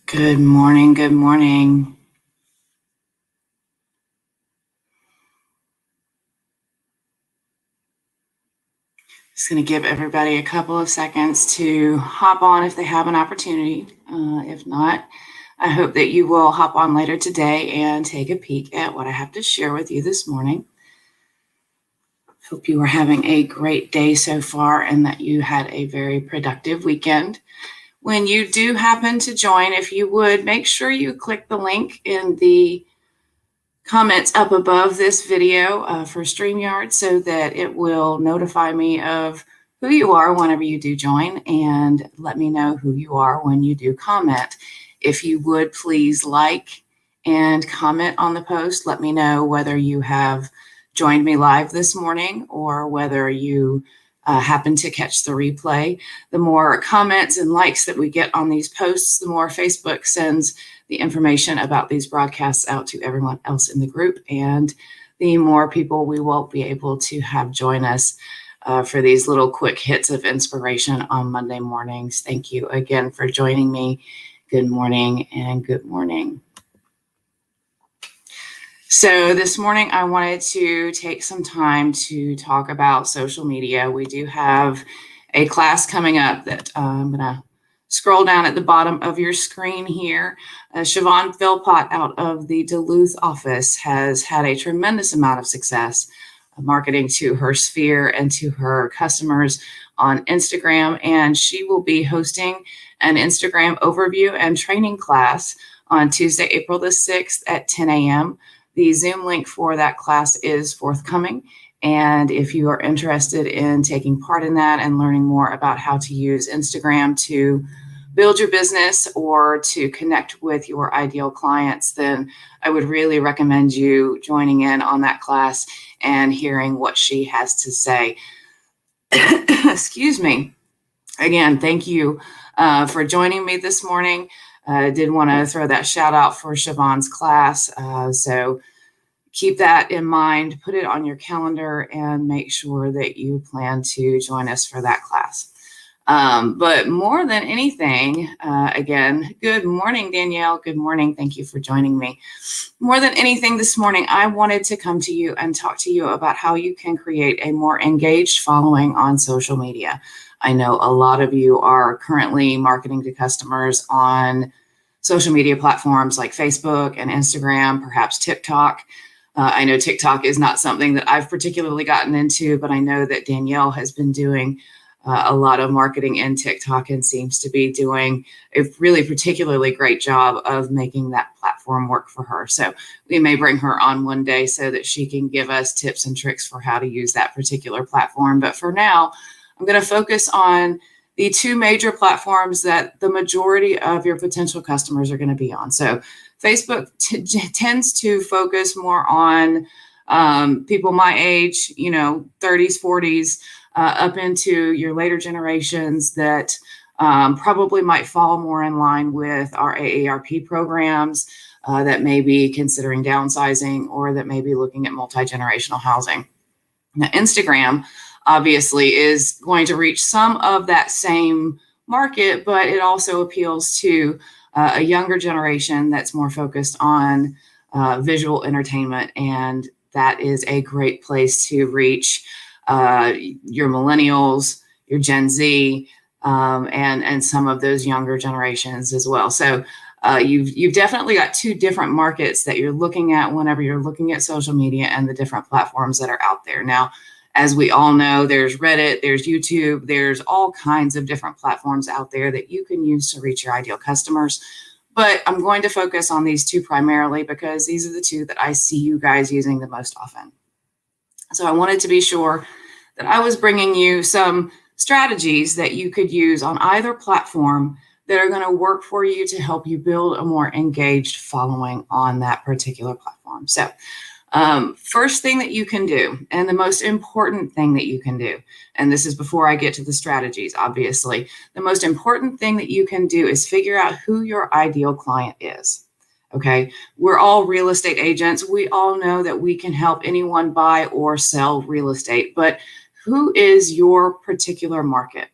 Good morning. Good morning. Just going to give everybody a couple of seconds to hop on if they have an opportunity. If not, I hope that you will hop on later today and take a peek at what I have to share with you this morning. Hope you are having a great day so far and that you had a very productive weekend. When you do happen to join, if you would, make sure you click the link in the comments up above this video for StreamYard so that it will notify me of who you are whenever you do join, and let me know who you are when you do comment. If you would please like and comment on the post, let me know whether you have joined me live this morning or whether you happen to catch the replay. The more comments and likes that we get on these posts, the more Facebook sends the information about these broadcasts out to everyone else in the group, and the more people we will be able to have join us for these little quick hits of inspiration on Monday mornings. Thank you again for joining me. Good morning and good morning. So this morning I wanted to take some time to talk about social media. We do have a class coming up that I'm going to scroll down at the bottom of your screen here. Siobhan Philpott out of the Duluth office has had a tremendous amount of success marketing to her sphere and to her customers on Instagram, and she will be hosting an Instagram overview and training class on Tuesday, April the 6th at 10 a.m. The Zoom link for that class is forthcoming, and if you are interested in taking part in that and learning more about how to use Instagram to build your business or to connect with your ideal clients, then I would really recommend you joining in on that class and hearing what she has to say. Excuse me. Again, thank you for joining me this morning. I did want to throw that shout out for Siobhan's class. So keep that in mind, put it on your calendar, and make sure that you plan to join us for that class. But more than anything, again, good morning, Danielle. Good morning. Thank you for joining me. More than anything this morning, I wanted to come to you and talk to you about how you can create a more engaged following on social media. I know a lot of you are currently marketing to customers on social media platforms like Facebook and Instagram, perhaps TikTok. I know TikTok is not something that I've particularly gotten into, but I know that Danielle has been doing a lot of marketing in TikTok and seems to be doing a really particularly great job of making that platform work for her. So we may bring her on one day so that she can give us tips and tricks for how to use that particular platform. But for now, I'm going to focus on the two major platforms that the majority of your potential customers are going to be on. So Facebook tends to focus more on people my age, 30s, 40s, up into your later generations that probably might fall more in line with our AARP programs that may be considering downsizing or that may be looking at multi-generational housing. Now, Instagram obviously is going to reach some of that same market, but it also appeals to a younger generation that's more focused on visual entertainment, and that is a great place to reach your millennials, your Gen Z, and some of those younger generations as well. So you've definitely got two different markets that you're looking at whenever you're looking at social media and the different platforms that are out there. Now, as we all know, there's Reddit, there's YouTube, there's all kinds of different platforms out there that you can use to reach your ideal customers. But I'm going to focus on these two primarily because these are the two that I see you guys using the most often. So I wanted to be sure that I was bringing you some strategies that you could use on either platform that are going to work for you to help you build a more engaged following on that particular platform. So first thing that you can do, and the most important thing that you can do, and this is before I get to the strategies, obviously, the most important thing that you can do is figure out who your ideal client is. Okay. We're all real estate agents. We all know that we can help anyone buy or sell real estate, but who is your particular market?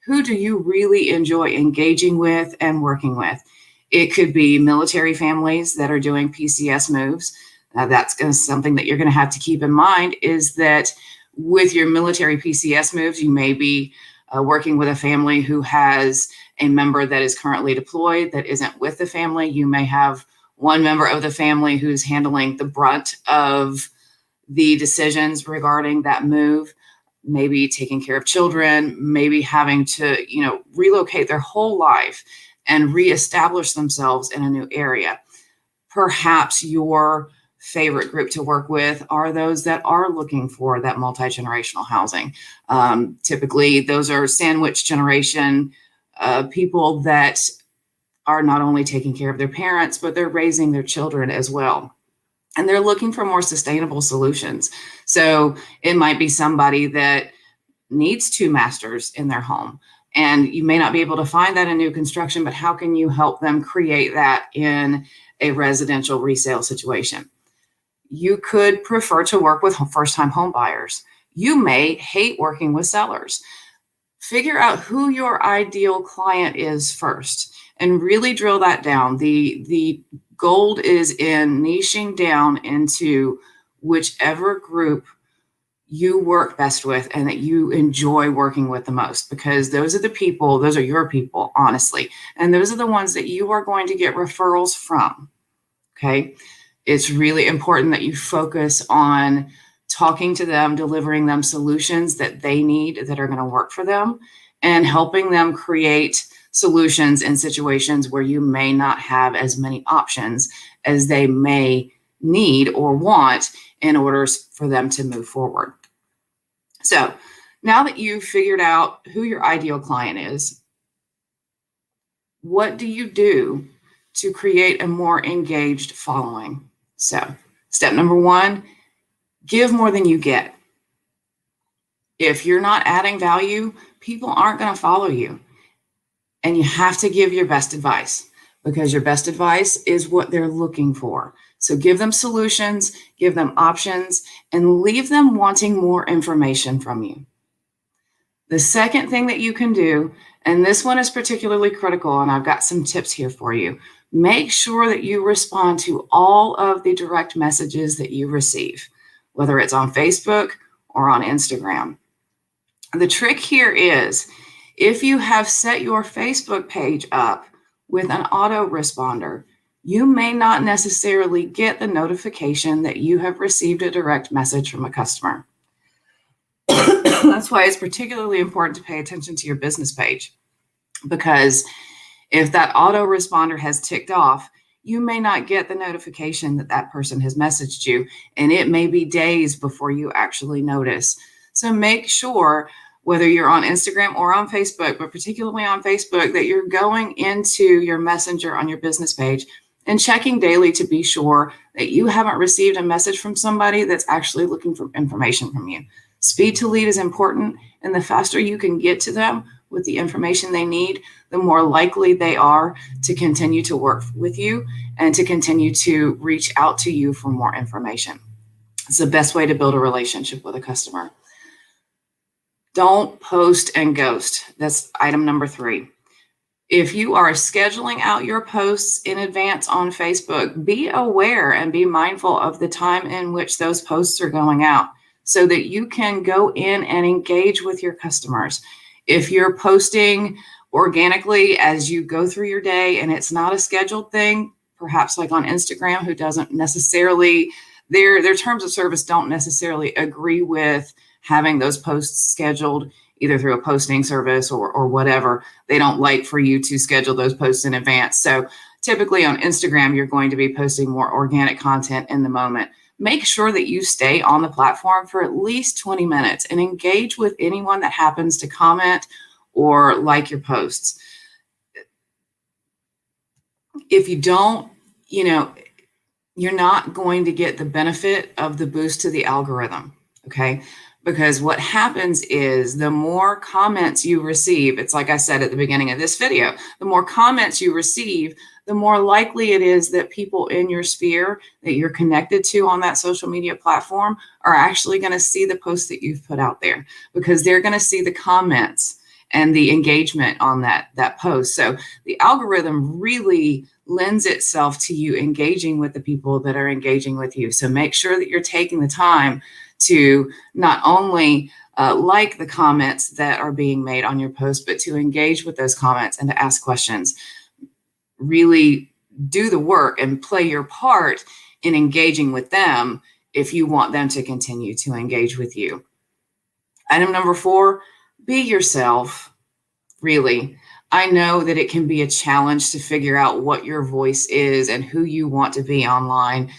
Who do you really enjoy engaging with and working with? It could be military families that are doing PCS moves. That's something that you're going to have to keep in mind is that with your military PCS moves, you may be working with a family who has a member that is currently deployed that isn't with the family. You may have one member of the family who's handling the brunt of the decisions regarding that move, maybe taking care of children, maybe having to, relocate their whole life and reestablish themselves in a new area. Perhaps your favorite group to work with are those that are looking for that multi-generational housing. Typically, those are sandwich generation people that are not only taking care of their parents, but they're raising their children as well. And they're looking for more sustainable solutions. So it might be somebody that needs two masters in their home. And you may not be able to find that in new construction, but how can you help them create that in a residential resale situation? You could prefer to work with first-time home buyers. You may hate working with sellers. Figure out who your ideal client is first and really drill that down. The gold is in niching down into whichever group you work best with and that you enjoy working with the most, because those are your people, honestly. And those are the ones that you are going to get referrals from. Okay. It's really important that you focus on talking to them, delivering them solutions that they need that are going to work for them, and helping them create solutions in situations where you may not have as many options as they may need or want in order for them to move forward. So now that you've figured out who your ideal client is, what do you do to create a more engaged following? So step number one, give more than you get. If you're not adding value, people aren't going to follow you. And you have to give your best advice, because your best advice is what they're looking for. So give them solutions, give them options, and leave them wanting more information from you. The second thing that you can do, and this one is particularly critical, and I've got some tips here for you, make sure that you respond to all of the direct messages that you receive, whether it's on Facebook or on Instagram. The trick here is, if you have set your Facebook page up with an autoresponder, you may not necessarily get the notification that you have received a direct message from a customer. That's why it's particularly important to pay attention to your business page, because if that autoresponder has ticked off, you may not get the notification that that person has messaged you, and it may be days before you actually notice. So make sure, whether you're on Instagram or on Facebook, but particularly on Facebook, that you're going into your messenger on your business page and checking daily to be sure that you haven't received a message from somebody that's actually looking for information from you. Speed to lead is important, and the faster you can get to them with the information they need, the more likely they are to continue to work with you and to continue to reach out to you for more information. It's the best way to build a relationship with a customer. Don't post and ghost. That's item number 3. If you are scheduling out your posts in advance on Facebook, be aware and be mindful of the time in which those posts are going out, so that you can go in and engage with your customers. If you're posting organically as you go through your day and it's not a scheduled thing, perhaps like on Instagram, who doesn't necessarily, their terms of service don't necessarily agree with having those posts scheduled either through a posting service or whatever. They don't like for you to schedule those posts in advance. So typically on Instagram, you're going to be posting more organic content in the moment. Make sure that you stay on the platform for at least 20 minutes and engage with anyone that happens to comment or like your posts. If you don't, you're not going to get the benefit of the boost to the algorithm. Okay. Because what happens is the more comments you receive, it's like I said at the beginning of this video, the more comments you receive, the more likely it is that people in your sphere that you're connected to on that social media platform are actually going to see the post that you've put out there, because they're going to see the comments and the engagement on that post. So the algorithm really lends itself to you engaging with the people that are engaging with you. So make sure that you're taking the time to not only like the comments that are being made on your post, but to engage with those comments and to ask questions. Really do the work and play your part in engaging with them if you want them to continue to engage with you. Item number 4, be yourself. Really, I know that it can be a challenge to figure out what your voice is and who you want to be online.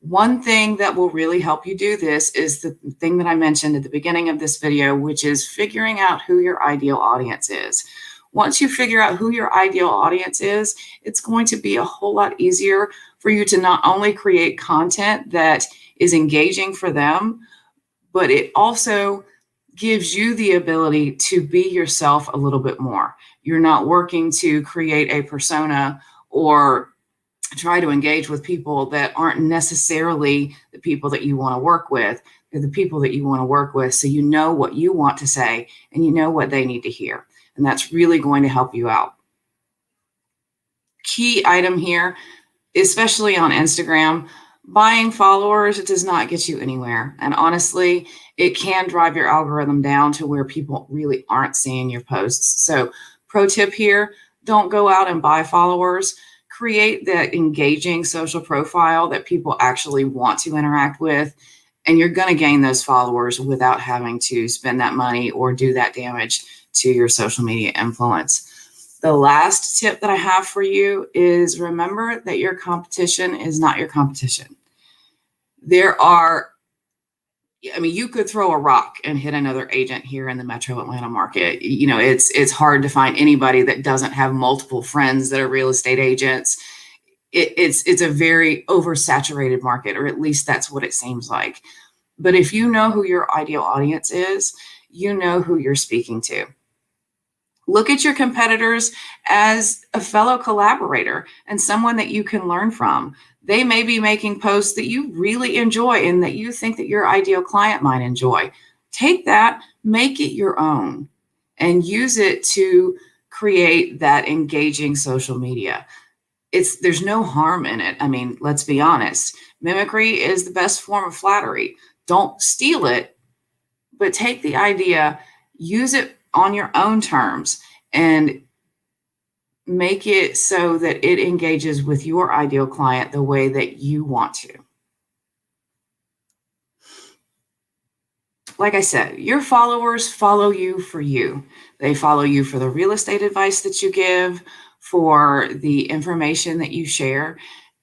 One thing that will really help you do this is the thing that I mentioned at the beginning of this video, which is figuring out who your ideal audience is. Once you figure out who your ideal audience is, it's going to be a whole lot easier for you to not only create content that is engaging for them, but it also gives you the ability to be yourself a little bit more. You're not working to create a persona or try to engage with people that aren't necessarily the people that you want to work with. They're the people that you want to work with, so you know what you want to say and you know what they need to hear. And that's really going to help you out. Key item here, especially on Instagram, buying followers does not get you anywhere. And honestly, it can drive your algorithm down to where people really aren't seeing your posts. So pro tip here, don't go out and buy followers. Create that engaging social profile that people actually want to interact with. And you're going to gain those followers without having to spend that money or do that damage to your social media influence. The last tip that I have for you is remember that your competition is not your competition. You could throw a rock and hit another agent here in the Metro Atlanta market. It's hard to find anybody that doesn't have multiple friends that are real estate agents. It's a very oversaturated market, or at least that's what it seems like. But if you know who your ideal audience is, you know who you're speaking to. Look at your competitors as a fellow collaborator and someone that you can learn from. They may be making posts that you really enjoy and that you think that your ideal client might enjoy. Take that, make it your own, and use it to create that engaging social media. There's no harm in it. I mean, let's be honest. Mimicry is the best form of flattery. Don't steal it, but take the idea, use it on your own terms, and make it so that it engages with your ideal client the way that you want to. Like I said, your followers follow you for you. They follow you for the real estate advice that you give, for the information that you share,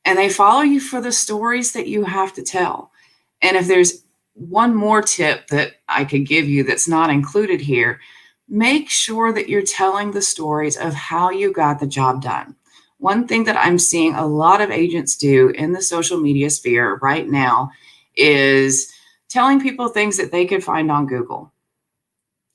and they follow you for the stories that you have to tell. And if there's one more tip that I could give you that's not included here, make sure that you're telling the stories of how you got the job done. One thing that I'm seeing a lot of agents do in the social media sphere right now is telling people things that they could find on Google.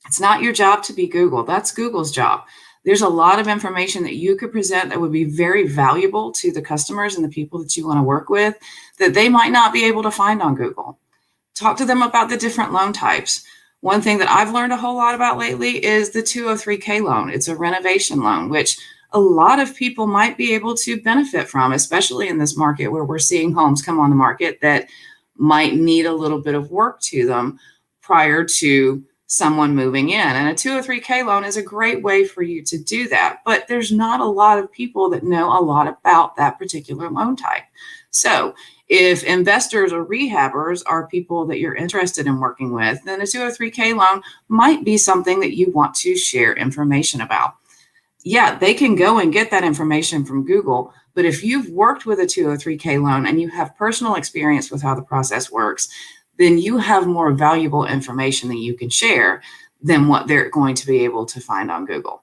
It's not your job to be Google. That's Google's job. There's a lot of information that you could present that would be very valuable to the customers and the people that you want to work with that they might not be able to find on Google. Talk to them about the different loan types. One thing that I've learned a whole lot about lately is the 203K loan. It's a renovation loan, which a lot of people might be able to benefit from, especially in this market where we're seeing homes come on the market that might need a little bit of work to them prior to someone moving in. And a 203K loan is a great way for you to do that. But there's not a lot of people that know a lot about that particular loan type. So if investors or rehabbers are people that you're interested in working with, then a 203K loan might be something that you want to share information about. Yeah, they can go and get that information from Google, but if you've worked with a 203K loan and you have personal experience with how the process works, then you have more valuable information that you can share than what they're going to be able to find on Google.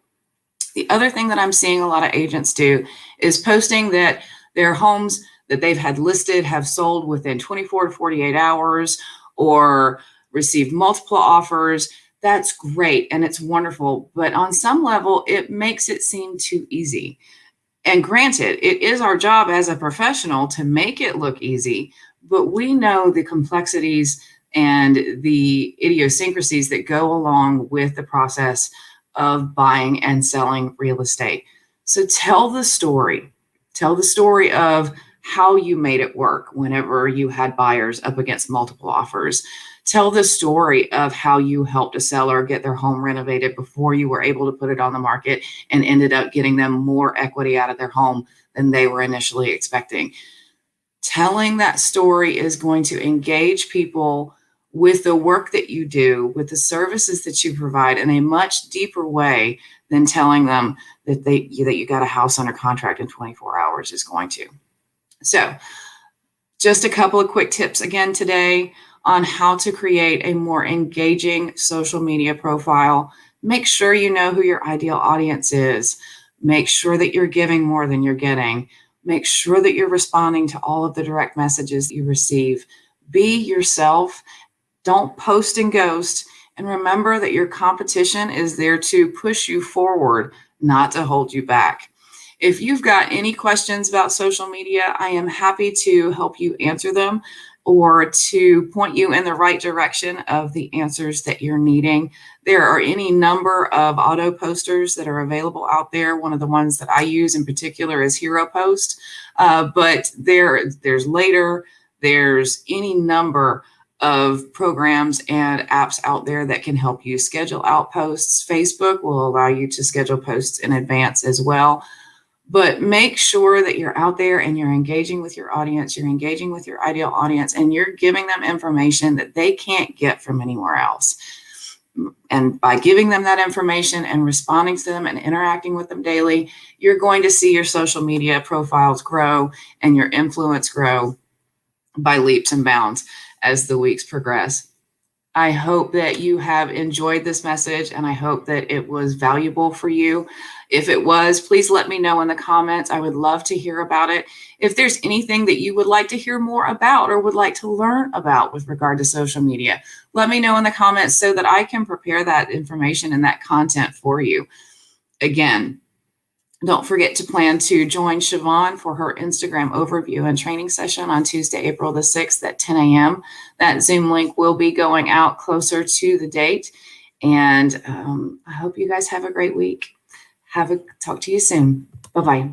The other thing that I'm seeing a lot of agents do is posting that their homes that they've had listed have sold within 24 to 48 hours, or received multiple offers. That's great and it's wonderful. But on some level, it makes it seem too easy. And granted, it is our job as a professional to make it look easy, but we know the complexities and the idiosyncrasies that go along with the process of buying and selling real estate. So tell the story. Tell the story of how you made it work whenever you had buyers up against multiple offers. Tell the story of how you helped a seller get their home renovated before you were able to put it on the market and ended up getting them more equity out of their home than they were initially expecting. Telling that story is going to engage people with the work that you do, with the services that you provide in a much deeper way than telling them that you got a house under contract in 24 hours is going to. So just a couple of quick tips again today on how to create a more engaging social media profile. Make sure you know who your ideal audience is. Make sure that you're giving more than you're getting. Make sure that you're responding to all of the direct messages that you receive. Be yourself. Don't post and ghost. And remember that your competition is there to push you forward, not to hold you back. If you've got any questions about social media, I am happy to help you answer them or to point you in the right direction of the answers that you're needing. There are any number of auto posters that are available out there. One of the ones that I use in particular is Hero Post, but there's Later, there's any number of programs and apps out there that can help you schedule out posts. Facebook will allow you to schedule posts in advance as well. But make sure that you're out there and you're engaging with your audience, you're engaging with your ideal audience, and you're giving them information that they can't get from anywhere else. And by giving them that information and responding to them and interacting with them daily, you're going to see your social media profiles grow and your influence grow by leaps and bounds as the weeks progress. I hope that you have enjoyed this message and I hope that it was valuable for you. If it was, please let me know in the comments. I would love to hear about it. If there's anything that you would like to hear more about or would like to learn about with regard to social media, let me know in the comments so that I can prepare that information and that content for you. Again, don't forget to plan to join Siobhan for her Instagram overview and training session on Tuesday, April the 6th at 10 a.m. That Zoom link will be going out closer to the date. And I hope you guys have a great week. Talk to you soon. Bye-bye.